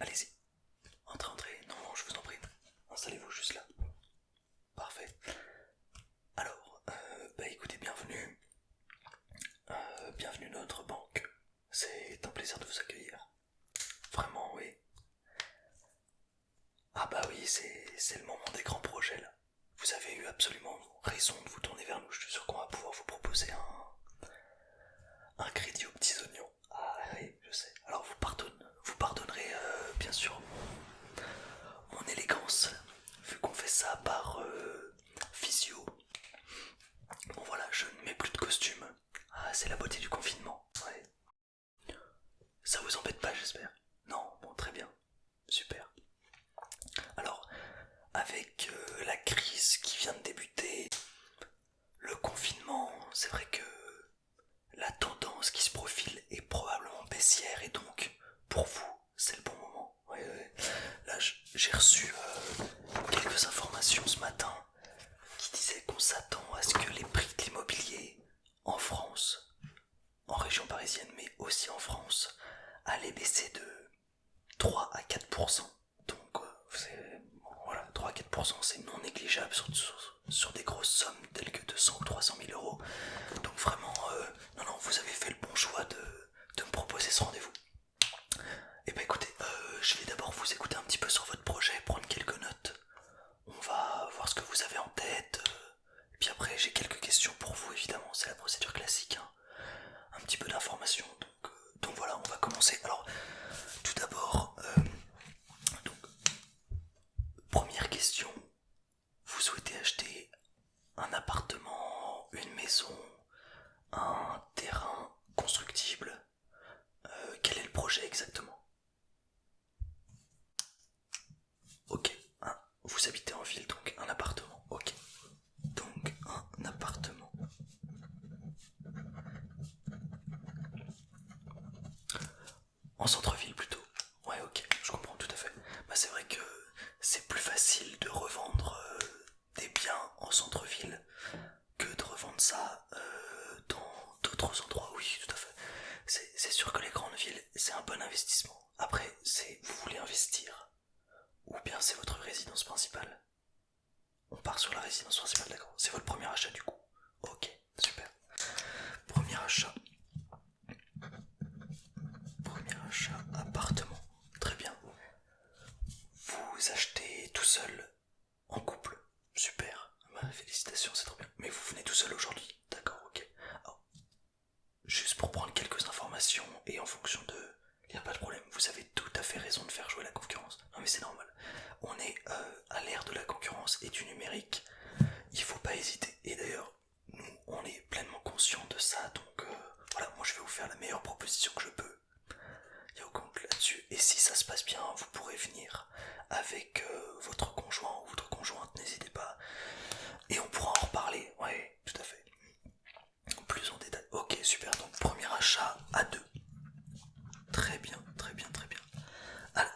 allez-y. Entrez, entrez. Non, non, je vous en prie. Installez-vous juste là. Parfait. Alors, écoutez, bienvenue. Bienvenue dans notre banque. C'est un plaisir de vous accueillir. Vraiment, oui. Ah bah oui, c'est le moment des grands projets là. Vous avez eu absolument raison de vous tourner vers nous. Je suis sûr qu'on va pouvoir vous proposer un crédit aux petits oignons. Ah oui, je sais. Alors vous pardonnerez bien sûr mon élégance, vu qu'on fait ça par physio. Bon voilà, je ne mets plus de costume. Ah, c'est la beauté du confinement. Ouais. Ça vous embête pas, j'espère? Non, bon, très bien. Super. Alors, avec la crise qui vient de débuter, le confinement, c'est vrai que la tendance qui se profile est probablement baissière et donc, pour vous, c'est le bon moment. Ouais, ouais. Là, j'ai reçu quelques informations ce matin qui disaient qu'on s'attend à ce que les prix de l'immobilier en France, en région parisienne, mais aussi en France, allaient baisser de 3 à 4%. Donc, voilà, 3 à 4%, c'est non négligeable sur des grosses sommes telles que 200 ou 300 000 euros. Donc vraiment, non, non, vous avez fait le bon choix de me proposer ce rendez-vous. Et bah écoutez, je vais d'abord vous écouter un petit peu sur votre projet, prendre quelques notes. On va voir ce que vous avez en tête. Et puis après, j'ai quelques questions pour vous, évidemment, c'est la procédure classique, hein. Un petit peu d'informations. Donc voilà, on va commencer. Alors, tout d'abord, donc, première question. Vous souhaitez acheter un appartement, une maison, un terrain constructible? Quel est le projet exactement? Ok, vous habitez en ville, donc un appartement. Ok, donc un appartement. En centre-ville plutôt. Ouais, ok, je comprends tout à fait. Bah, c'est vrai que c'est plus facile de revendre des biens en centre-ville que de revendre ça dans d'autres endroits. Oui, tout à fait. C'est sûr que les grandes villes, c'est un bon investissement. Après, vous voulez investir ou bien c'est votre résidence principale? On part sur la résidence principale, d'accord. C'est votre premier achat du coup. Ok, super. Premier achat. Premier achat, appartement. Très bien. Vous achetez tout seul, en couple. Super. Bah, félicitations, c'est trop bien. Mais vous venez tout seul aujourd'hui. D'accord, ok. Alors, juste pour prendre quelques informations et en fonction de... Il n'y a pas de problème, vous avez tout à fait raison de faire jouer la concurrence. Non mais c'est normal. On est à l'ère de la concurrence et du numérique. Il faut pas hésiter. Et d'ailleurs, nous, on est pleinement conscient de ça. Donc voilà, moi je vais vous faire la meilleure proposition que je peux. Il n'y a aucun doute là-dessus. Et si ça se passe bien, vous pourrez venir avec votre conjoint ou votre conjointe, n'hésitez pas. Et on pourra en reparler. Ouais, tout à fait. Plus en détail. Ok, super. Donc premier achat à deux. Très bien, très bien, très bien. Alors,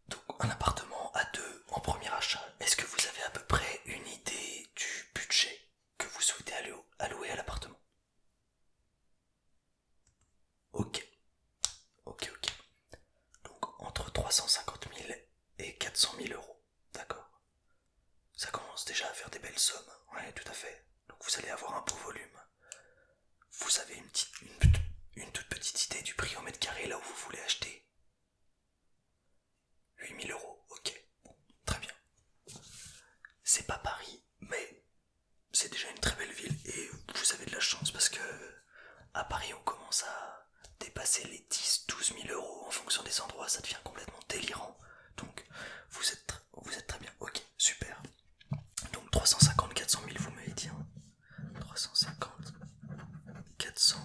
donc un appartement à deux en premier achat. Est-ce que vous avez à peu près une idée du budget que vous souhaitez allouer à l'appartement? Ok, ok, ok. Donc entre 350 000 et 400 000 euros. D'accord. Ça commence déjà à faire des belles sommes. Ouais, tout à fait. Donc vous allez avoir un beau volume. Vous avez une toute petite idée du prix au mètre carré là où vous voulez acheter? 8 000 euros, ok. Bon, très bien. C'est pas Paris, mais c'est déjà une très belle ville et vous avez de la chance parce que à Paris on commence à dépasser les 10 000 à 12 000 euros en fonction des endroits, ça devient complètement délirant. Donc vous êtes très bien, ok, super. Donc 350 400 000 vous m'avez dit, hein. 350 400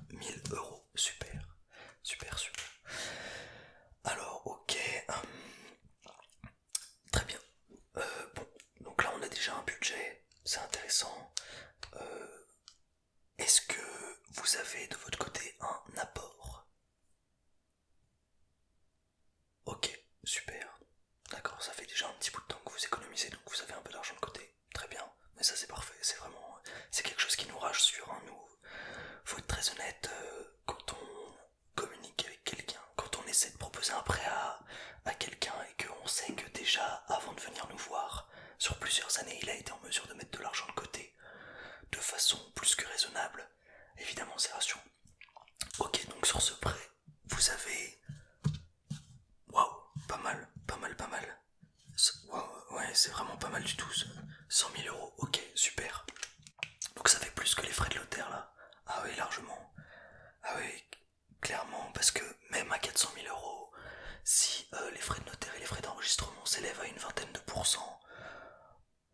000 euros, super, super, super. Alors ok, très bien. Bon, donc là on a déjà un budget, c'est intéressant. Est-ce que vous avez de votre côté un apport? Ok, super. D'accord, ça fait déjà un petit bout de temps que vous économisez, donc vous avez un peu d'argent de côté. Très bien, mais ça c'est parfait, c'est vraiment... C'est quelque chose qui nous rassure, hein, nous. Faut être très honnête, quand on communique avec quelqu'un, quand on essaie de proposer proposer un prêt à quelqu'un et qu'on sait que déjà avant de venir nous voir, sur plusieurs années, il a été en mesure de mettre de l'argent de côté de façon plus que raisonnable, évidemment c'est rassurant. Ok, donc sur ce prêt, vous avez... Waouh, pas mal, pas mal, pas mal. Waouh, ouais, c'est vraiment pas mal du tout. 100 000 euros, ok, super. Donc ça fait plus que les frais de notaire là. Ah oui, largement. Ah oui, clairement, parce que même à 400 000 euros, si les frais de notaire et les frais d'enregistrement s'élèvent à une vingtaine de pourcents,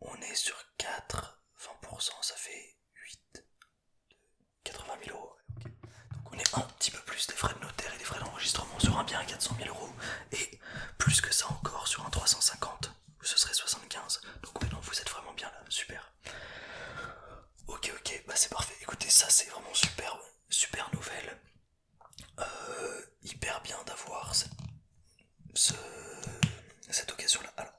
on est sur 4, 20%, ça fait 8, 80 000 euros. Okay. Donc on est un petit peu plus des frais de notaire et des frais d'enregistrement sur un bien à 400 000 euros, et plus que ça encore sur un 350, où ce serait 75. Donc maintenant vous êtes vraiment bien là, super. Ok, ok, bah c'est parfait. Écoutez, ça c'est vraiment super, super nouvelle. Hyper bien d'avoir cette occasion-là. Alors,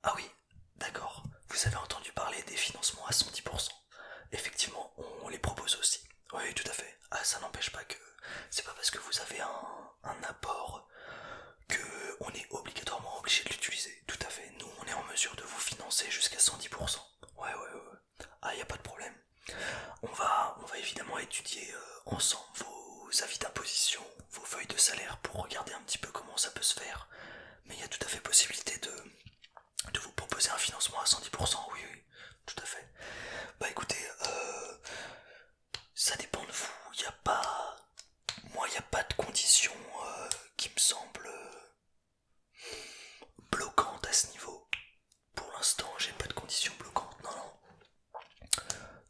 ah oui, d'accord. Vous avez entendu parler des financements à 110%. Effectivement, on les propose aussi. Oui, tout à fait. Ah, ça n'empêche pas que c'est pas parce que vous avez un apport que on est obligatoirement obligé de l'utiliser. Tout à fait. Nous, on est en mesure de vous financer jusqu'à 110%. Ouais, ouais, ouais. Ah, y a pas de problème. On va évidemment étudier ensemble vos avis d'imposition, vos feuilles de salaire pour regarder un petit peu comment ça peut se faire. Mais il y a tout à fait possibilité de vous proposer un financement à 110%, oui, oui, tout à fait. Bah écoutez, ça dépend de vous, il n'y a pas... Moi, il n'y a pas de conditions qui me semblent bloquantes à ce niveau. Pour l'instant, j'ai pas de conditions bloquantes, non, non.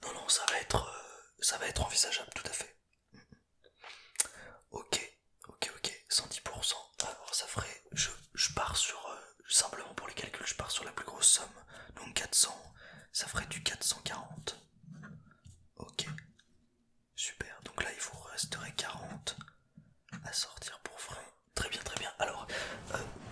Non, non, ça va être envisageable, tout à fait. Ok, ok, ok, 110%. Alors ça ferait, je pars sur, simplement pour les calculs, je pars sur la plus grosse somme. Donc 400, ça ferait du 440. Ok, super. Donc là il vous resterait 40 à sortir pour francs. Très bien, très bien. Alors,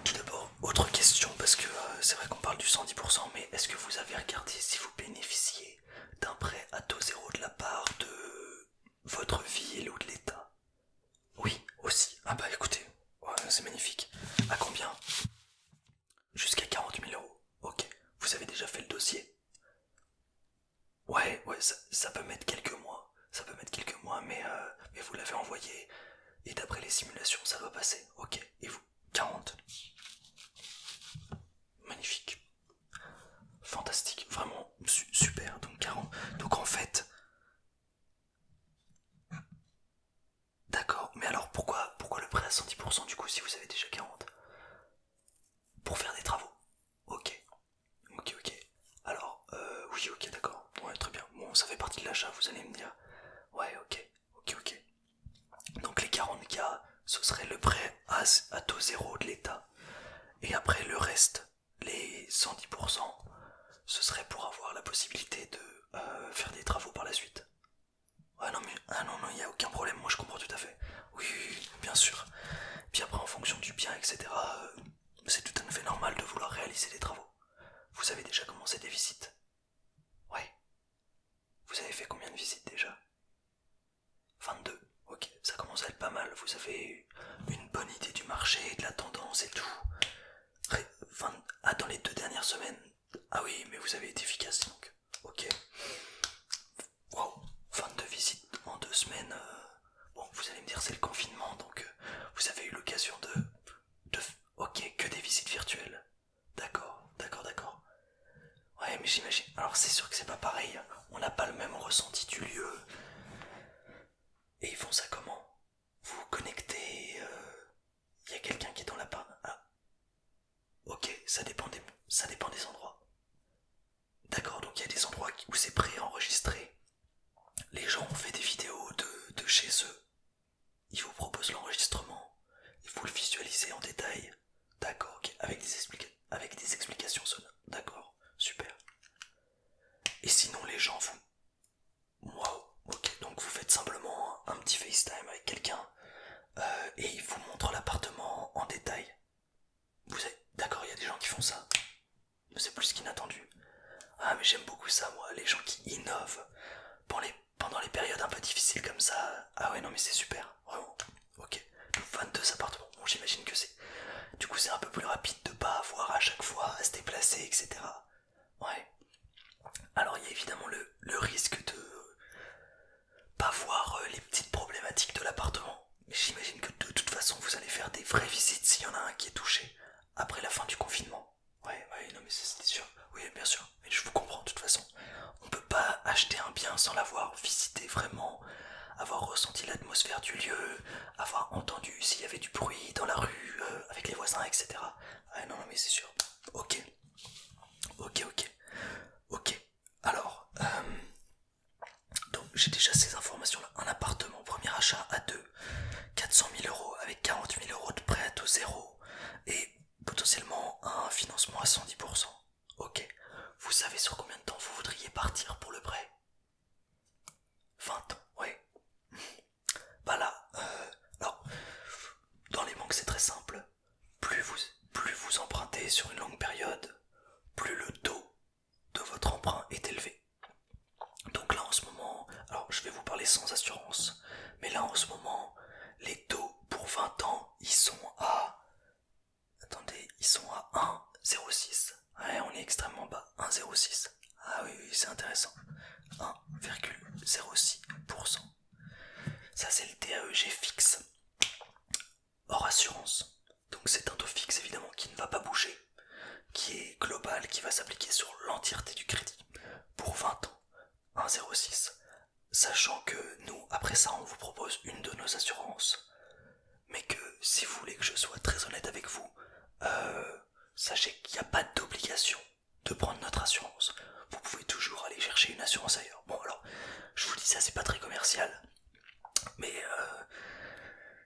tout d'abord, autre question, parce que c'est vrai qu'on parle du 110%, mais est-ce que vous avez regardé si vous bénéficiez d'un prêt à taux zéro de la part de votre ville ou de l'État? Oui, aussi. Ah bah écoutez, ouais, c'est magnifique. À combien? Jusqu'à 40 000 euros. Ok. Vous avez déjà fait le dossier? Ouais, ouais, ça peut mettre quelques mois. Ça peut mettre quelques mois, mais vous l'avez envoyé. Et d'après les simulations, ça doit passer. Ok. Et vous? 40. Magnifique. Fantastique. Vraiment super. Donc 40. Donc en fait, d'accord. Mais alors pourquoi le prêt à 110% du coup si vous avez déjà 40? Pour faire des travaux. Ok. Ok, ok. Alors, oui, ok, d'accord. Ouais, très bien. Bon, ça fait partie de l'achat, vous allez me dire. Ouais, ok, ok, ok. Donc les 40K, ce serait le prêt à taux zéro de l'État. Et après le reste, les 110%, ce serait pour avoir la possibilité de faire des travaux par la suite. Ah non, mais ah non, non, il n'y a aucun problème, moi je comprends tout à fait. Oui, oui, oui, bien sûr. Puis après, en fonction du bien, etc., c'est tout à fait normal de vouloir réaliser des travaux. Vous avez déjà commencé des visites? Ouais. Vous avez fait combien de visites déjà? 22. Ok, ça commence à être pas mal. Vous avez une bonne idée du marché, de la tendance et tout. Ah, dans les 2 dernières semaines. Ah oui, mais vous avez été efficace donc. Ok. Wow, 22 visites en 2 semaines. Bon, vous allez me dire c'est le confinement, donc vous avez eu l'occasion de... Ok, que des visites virtuelles. D'accord, d'accord, d'accord. Ouais, mais j'imagine. Alors c'est sûr que c'est pas pareil. On n'a pas le même ressenti du lieu. Et ils font ça comment? Vous vous connectez, il y a quelqu'un qui est dans la part. Ah, ok, ça dépend des endroits. D'accord, donc il y a des endroits où c'est préenregistré. Les gens ont fait des vidéos de chez eux. Ils vous proposent l'enregistrement. Et vous le visualisez en détail. D'accord, ok, avec des explications sonores. D'accord, super. Et sinon les gens Wow, ok, donc vous faites simplement un petit FaceTime avec quelqu'un et il vous montre l'appartement en détail. D'accord, il y a des gens qui font ça. C'est plus qu'inattendu. Ah mais j'aime beaucoup ça moi, les gens qui innovent pendant les périodes un peu difficiles comme ça. Ah ouais non mais c'est super, vraiment. vraies visites s'il y en a un qui est touché après la fin du confinement. Ouais, non mais c'était sûr. Oui, bien sûr. Mais je vous comprends de toute façon. On peut pas acheter un bien sans l'avoir visité vraiment, avoir ressenti l'atmosphère du lieu, avoir entendu s'il y avait du bruit dans la rue, avec les voisins, etc. Ouais, non, mais c'est sûr. Ok, ok. Alors, donc j'ai déjà ces informations-là. Un appartement, premier achat à deux, 400 000 euros avec 40 000 euros de prêt à taux zéro et potentiellement un financement à 110%. Ok. Vous savez sur combien de temps vous voudriez partir pour le prêt? 20 ans, ouais. Bah là, alors, dans les banques c'est très simple. Plus vous, plus vous empruntez sur une longue période, plus le taux de votre emprunt est élevé. Donc là en ce moment, alors je vais vous parler sans assurance, mais là en ce moment, les taux pour 20 ans, ils sont à... Attendez, ils sont à 1,06. Ouais, on est extrêmement bas, 1,06. Ah oui, c'est intéressant. 1,06%. Ça c'est le TAEG fixe, hors assurance. Donc c'est un taux fixe évidemment qui ne va pas bouger, qui est global, qui va s'appliquer sur l'entièreté du crédit pour 20 ans, 1,06. Sachant que nous, après ça, on vous propose une de nos assurances, mais que si vous voulez que je sois très honnête avec vous, sachez qu'il n'y a pas d'obligation de prendre notre assurance. Vous pouvez toujours aller chercher une assurance ailleurs. Bon alors, je vous dis ça, c'est pas très commercial, mais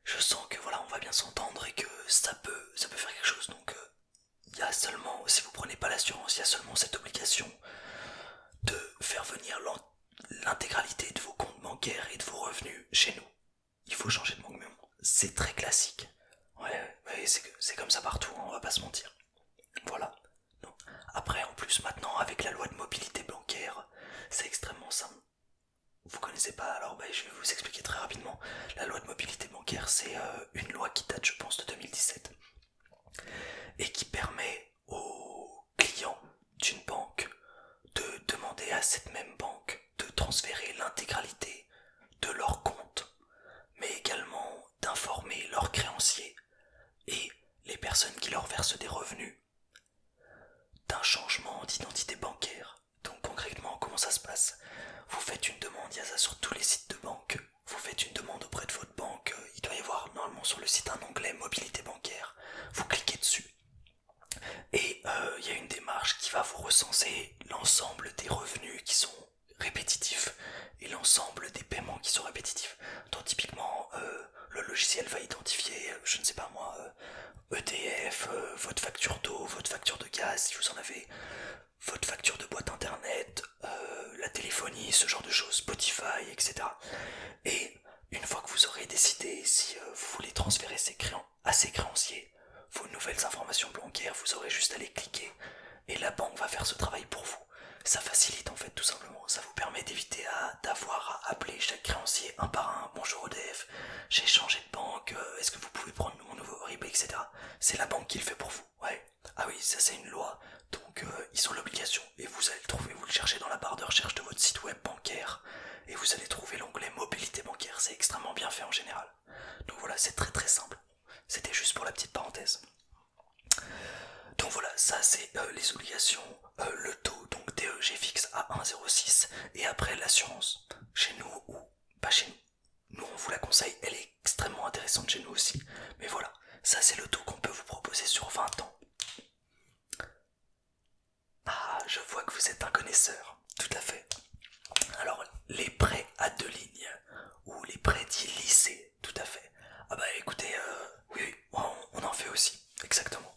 je sens que voilà, on va bien s'entendre et que ça peut faire quelque chose. Donc il y a seulement, si vous prenez pas l'assurance, il y a seulement cette obligation de faire venir l'intégralité de vos comptes bancaires et de vos revenus chez nous. Il faut changer de banque, mais bon, c'est très classique. Ouais, c'est comme ça partout, hein, on va pas se mentir. Voilà. Non. Après, en plus, maintenant, avec la loi de mobilité bancaire, c'est extrêmement simple. Vous connaissez pas, alors je vais vous expliquer très rapidement. La loi de mobilité bancaire, c'est une loi qui date, je pense, de 2017 et qui permet aux clients d'une banque de demander à cette même banque de transférer l'intégralité de leur compte, mais également d'informer leurs créanciers et les personnes qui leur versent des revenus d'un changement d'identité bancaire. Donc concrètement, comment ça se passe? Vous faites une demande, il y a ça sur tous les sites de banque, vous faites une demande auprès de votre banque, il doit y avoir normalement sur le site un onglet mobilité bancaire, vous cliquez dessus, et il y a une démarche qui va vous recenser l'ensemble des revenus qui sont répétitifs et l'ensemble des paiements qui sont répétitifs. Donc typiquement, le logiciel va identifier, je ne sais pas moi, EDF, votre facture d'eau, votre facture de gaz si vous en avez, votre facture de boîte internet, la téléphonie, ce genre de choses, Spotify, etc. Et une fois que vous aurez décidé si vous voulez transférer à ces créanciers vos nouvelles informations bancaires, vous aurez juste à les cliquer et la banque va faire ce travail pour vous. Ça facilite en fait tout simplement, ça vous permet d'éviter d'avoir à appeler chaque créancier un par un. Bonjour EDF, j'ai changé de banque, est-ce que vous pouvez prendre mon nouveau RIB, etc. C'est la banque qui le fait pour vous, ouais. Ah oui, ça c'est une loi, donc ils ont l'obligation et vous allez le trouver, vous le cherchez dans la barre de recherche de votre site web bancaire et vous allez trouver l'onglet mobilité bancaire, c'est extrêmement bien fait en général. Donc voilà, c'est très très simple. C'était juste pour la petite parenthèse. Donc voilà, ça c'est les obligations, le taux, donc TEG fixe à 1,06 et après l'assurance. Chez nous ou pas chez nous. Nous on vous la conseille, elle est extrêmement intéressante chez nous aussi. Mais voilà, ça c'est le taux qu'on peut vous proposer sur 20 ans. Ah, je vois que vous êtes un connaisseur, tout à fait. Alors, les prêts à deux lignes, ou les prêts dits lycée, tout à fait. Ah bah écoutez, oui, on en fait aussi, exactement.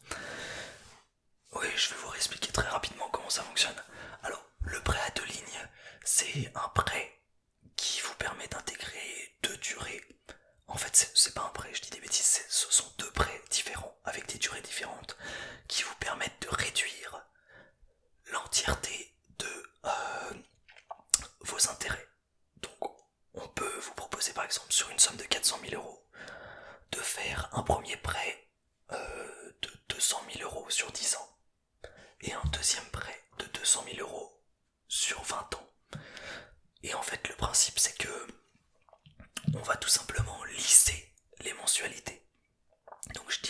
Oui, je vais vous réexpliquer très rapidement comment ça fonctionne. Alors, le prêt à deux lignes, c'est un prêt qui vous permet d'intégrer deux durées. En fait, c'est pas un prêt, je dis des bêtises, ce sont deux prêts différents, avec des durées différentes, qui vous permettent de réduire l'entièreté de vos intérêts. Donc, on peut vous proposer par exemple sur une somme de 400 000 euros de faire un premier prêt de 200 000 euros sur 10 ans et un deuxième prêt de 200 000 euros sur 20 ans. Et en fait, le principe, c'est que on va tout simplement lisser les mensualités. Donc je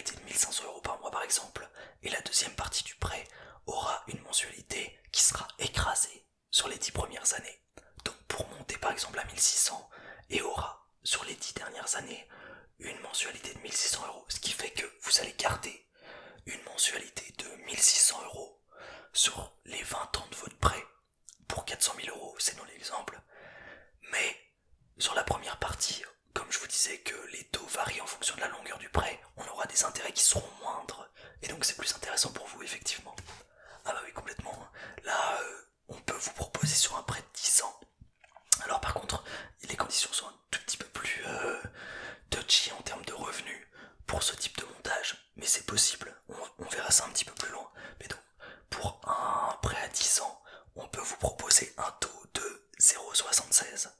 mensualité de 1 500 € par mois par exemple, et la deuxième partie du prêt aura une mensualité qui sera écrasée sur les 10 premières années. Donc pour monter par exemple à 1600 et aura sur les 10 dernières années une mensualité de 1 600 €, ce qui fait que vous allez garder une mensualité de 1 600 € sur les 20 ans de votre prêt pour 400 000 €, c'est dans l'exemple. Mais sur la première partie, comme je vous disais que les taux varient en fonction de la longueur du prêt, on aura des intérêts qui seront moindres. Et donc c'est plus intéressant pour vous, effectivement. Ah bah oui, complètement. Là, on peut vous proposer sur un prêt de 10 ans. Alors par contre, les conditions sont un tout petit peu plus touchy en termes de revenus pour ce type de montage. Mais c'est possible, on verra ça un petit peu plus loin. Mais donc, pour un prêt à 10 ans, on peut vous proposer un taux de 0,76.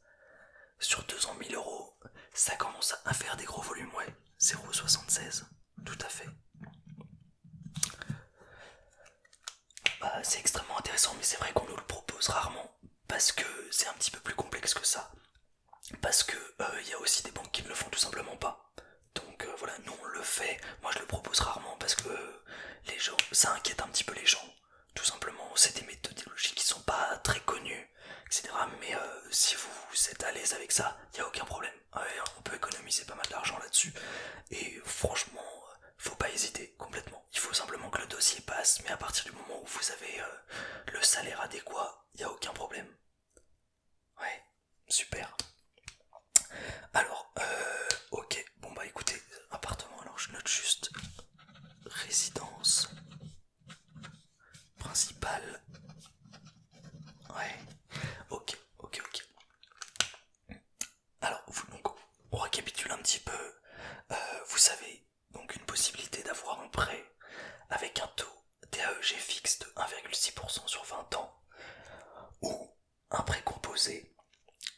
Sur 200 000 €, ça commence à faire des gros volumes, ouais. 0,76, tout à fait. Bah, c'est extrêmement intéressant, mais c'est vrai qu'on nous le propose rarement, parce que c'est un petit peu plus complexe que ça. Parce que y a aussi des banques qui ne le font tout simplement pas. Donc voilà, nous on le fait, moi je le propose rarement parce que les gens, ça inquiète un petit peu les gens. Tout simplement, c'est des méthodologies qui sont pas très connues, etc. Mais si vous êtes à l'aise avec ça, il n'y a aucun problème. Ouais, on peut économiser pas mal d'argent là-dessus. Et franchement, faut pas hésiter complètement. Il faut simplement que le dossier passe, mais à partir du moment où vous avez le salaire adéquat, il n'y a aucun problème. Ouais, super. Alors, ok, bon bah écoutez, appartement, alors je note juste résidence principale. Ouais, ok, ok, ok. Alors, donc, on récapitule un petit peu. Vous avez donc une possibilité d'avoir un prêt avec un taux DAEG fixe de 1,6% sur 20 ans ou un prêt composé,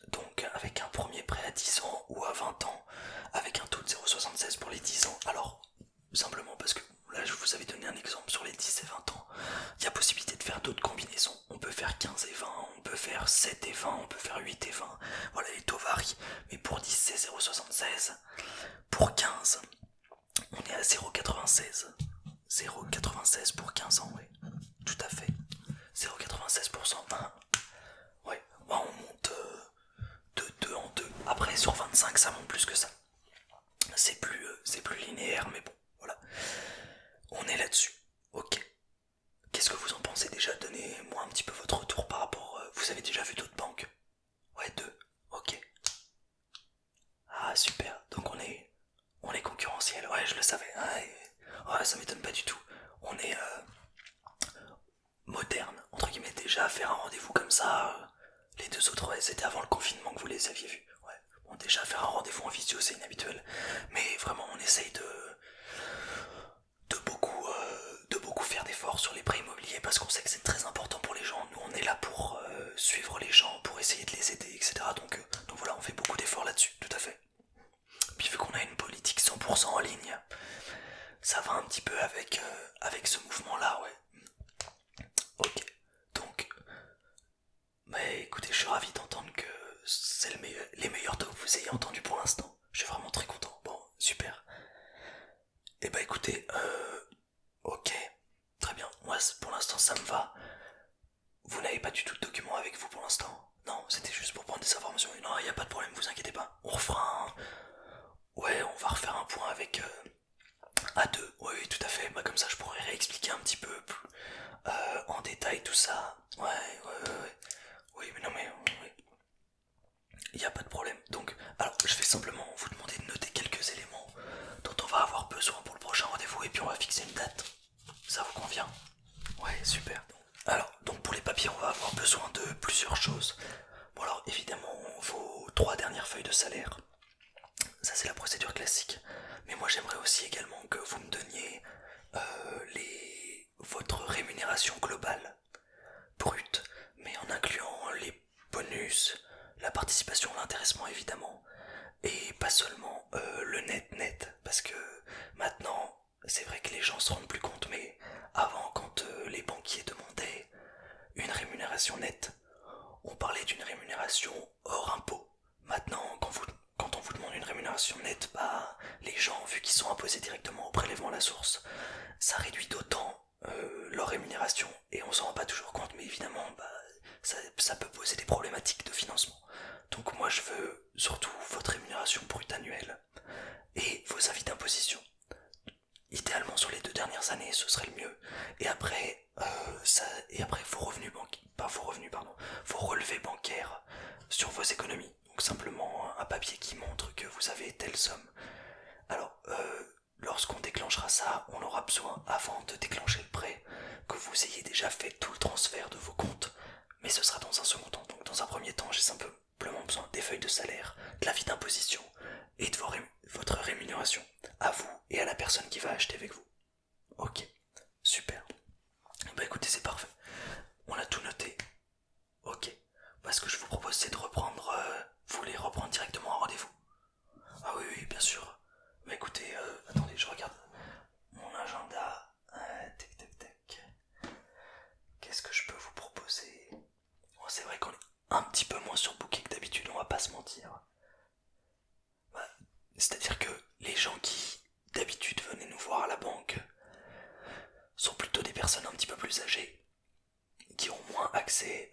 donc avec un premier prêt à 10 ans ou à 20 ans avec un taux de 0,76 pour les 10 ans. Alors, simplement parce que là je vous avais donné un exemple sur les 10 et 20 ans, il y a possibilité de faire d'autres combinaisons. On peut faire 15 et 20, on peut faire 7 et 20, on peut faire 8 et 20. Voilà, les taux varient. Mais pour 10 c'est 0,76. Pour 15, on est à 0,96. 0,96 pour 15 ans, oui. Tout à fait. 0,96 pour 120. Ouais, bah on monte de 2 en 2. Après sur 25 ça monte plus que ça. C'est plus linéaire, mais bon, voilà. On est là-dessus. Ok. Qu'est-ce que vous en pensez déjà? Donnez-moi un petit peu votre retour par rapport... vous avez déjà vu d'autres banques? Ouais, deux. Ok. Ah, super. Donc on est concurrentiel. Ouais, je le savais. Ouais, ça m'étonne pas du tout. On est moderne, entre guillemets, déjà. Faire un rendez-vous comme ça... les deux autres, ouais, c'était avant le confinement que vous les aviez vus. Ouais. Bon, déjà, faire un rendez-vous en visio, c'est inhabituel. Mais vraiment, on essaye de beaucoup faire d'efforts sur les prêts immobiliers parce qu'on sait que c'est très important pour les gens. Nous, on est là pour suivre les gens, pour essayer de les aider, etc. Donc voilà, on fait beaucoup d'efforts là-dessus, tout à fait. Puis vu qu'on a une politique 100% en ligne, ça va un petit peu avec ce mouvement-là, ouais. Ok, donc, bah écoutez, je suis ravi d'entendre que c'est les meilleurs taux que vous ayez entendus pour l'instant. Je suis vraiment très content. Bon, super. Et bah écoutez, ok, très bien. Moi, pour l'instant, ça me va. Vous n'avez pas du tout de documents avec vous pour l'instant? Non, c'était juste pour prendre des informations. Non, il n'y a pas de problème, vous inquiétez pas. On refera un... Ouais, on va refaire un point avec... à deux. Oui, oui, tout à fait. Bah, comme ça, je pourrais réexpliquer un petit peu plus en détail tout ça. Ouais, ouais, ouais, ouais. Oui, mais non, mais... Oui. Il n'y a pas de problème. Donc, alors, je vais simplement vous demander de noter quelques éléments dont on va avoir besoin pour le prochain rendez-vous et puis on va fixer une date. Ça vous convient? Ouais, super. Alors, donc pour les papiers, on va avoir besoin de plusieurs choses. Bon alors, évidemment, vos 3 dernières feuilles de salaire. Ça, c'est la procédure classique. Mais moi, j'aimerais aussi également que vous me donniez votre rémunération globale, brute, mais en incluant les bonus, la participation, l'intéressement évidemment, et pas seulement le net, parce que maintenant, c'est vrai que les gens se rendent plus compte, mais avant, quand les banquiers demandaient une rémunération nette, on parlait d'une rémunération hors impôt. Maintenant, quand on vous demande une rémunération nette, bah, les gens, vu qu'ils sont imposés directement au prélèvement à la source, ça réduit d'autant leur rémunération et on s'en rend pas toujours compte, mais évidemment ça peut poser des problématiques de financement. Donc moi je veux surtout votre rémunération brute annuelle et vos avis d'imposition. Idéalement sur les 2 dernières années, ce serait le mieux. Et après, vos revenus bancaires, pas vos revenus, pardon, vos relevés bancaires sur vos économies. Donc simplement un papier qui montre que vous avez telle somme. Alors, lorsqu'on déclenchera ça, on aura besoin, avant de déclencher le prêt, que vous ayez déjà fait tout le transfert de vos comptes. Mais ce sera dans un second temps. Donc dans un premier temps, j'ai simplement besoin des feuilles de salaire, de l'avis d'imposition et de votre rémunération, à vous et à la personne qui va acheter avec vous. Ok, super. Bah écoutez, c'est parfait. On a tout noté. Ok. Bah, ce que je vous propose, c'est de reprendre. Vous voulez reprendre directement un rendez-vous? Ah oui, oui, bien sûr. Bah écoutez, attendez, je regarde mon agenda. Tac, tac, tac. Qu'est-ce que je peux vous proposer? Bon, c'est vrai qu'on est un petit peu moins surbooké que d'habitude, on va pas se mentir. Bah, c'est-à-dire que les gens qui d'habitude venaient nous voir à la banque sont plutôt des personnes un petit peu plus âgées, qui ont moins accès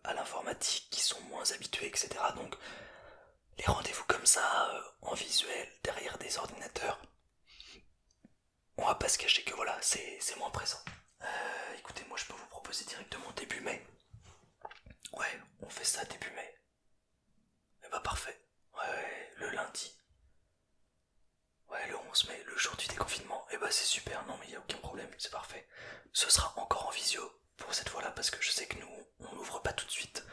à l'informatique, qui sont moins habitués, etc. Donc les rendez-vous comme ça, en visuel, derrière des ordinateurs, on va pas se cacher que voilà, c'est moins présent. Écoutez, moi je peux vous proposer directement début mai. Ouais, on fait ça début mai. Eh bah parfait. Ouais, le lundi. Ouais, le 11 mai, le jour du déconfinement. Eh bah c'est super, non mais y a aucun problème, c'est parfait. Ce sera encore en visio pour cette fois-là parce que je sais que nous, on n'ouvre pas tout de suite.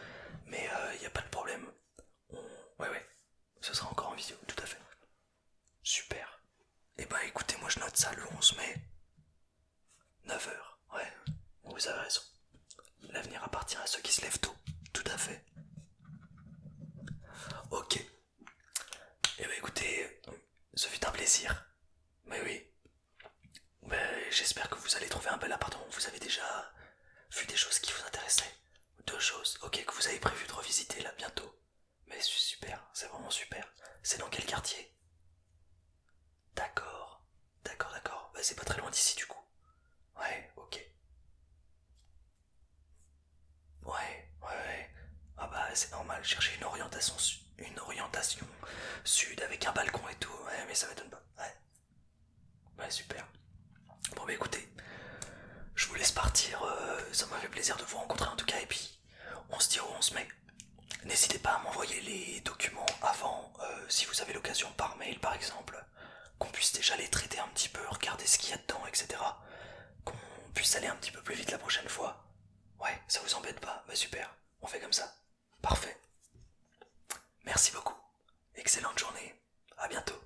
Mais y a pas de problème. Ouais, ouais, ce sera encore en visio, tout à fait. Super. Eh ben écoutez, moi je note ça le 11 mai. 9h, ouais, vous avez raison. L'avenir appartient à ceux qui se lèvent tôt, tout à fait. Ok. Eh ben écoutez, ce fut un plaisir. Mais oui. J'espère que vous allez trouver un bel appartement. Vous avez déjà vu des choses qui vous intéressaient? 2 choses, ok, que vous avez prévu de revisiter là bientôt. Mais c'est super, c'est vraiment super. C'est dans quel quartier? D'accord, d'accord, d'accord. Bah, c'est pas très loin d'ici du coup. Ouais, ok. Ouais, ouais, ouais. Ah bah c'est normal, chercher une orientation sud avec un balcon et tout. Ouais, mais ça m'étonne pas. Ouais, ouais, super. Bon bah écoutez, je vous laisse partir. Ça m'a fait plaisir de vous rencontrer en tout cas. Et puis, on se dit au 11 mai. N'hésitez pas à m'envoyer les documents avant, si vous avez l'occasion par mail par exemple, qu'on puisse déjà les traiter un petit peu, regarder ce qu'il y a dedans, etc. Qu'on puisse aller un petit peu plus vite la prochaine fois. Ouais, ça vous embête pas? Bah super, on fait comme ça. Parfait. Merci beaucoup. Excellente journée. À bientôt.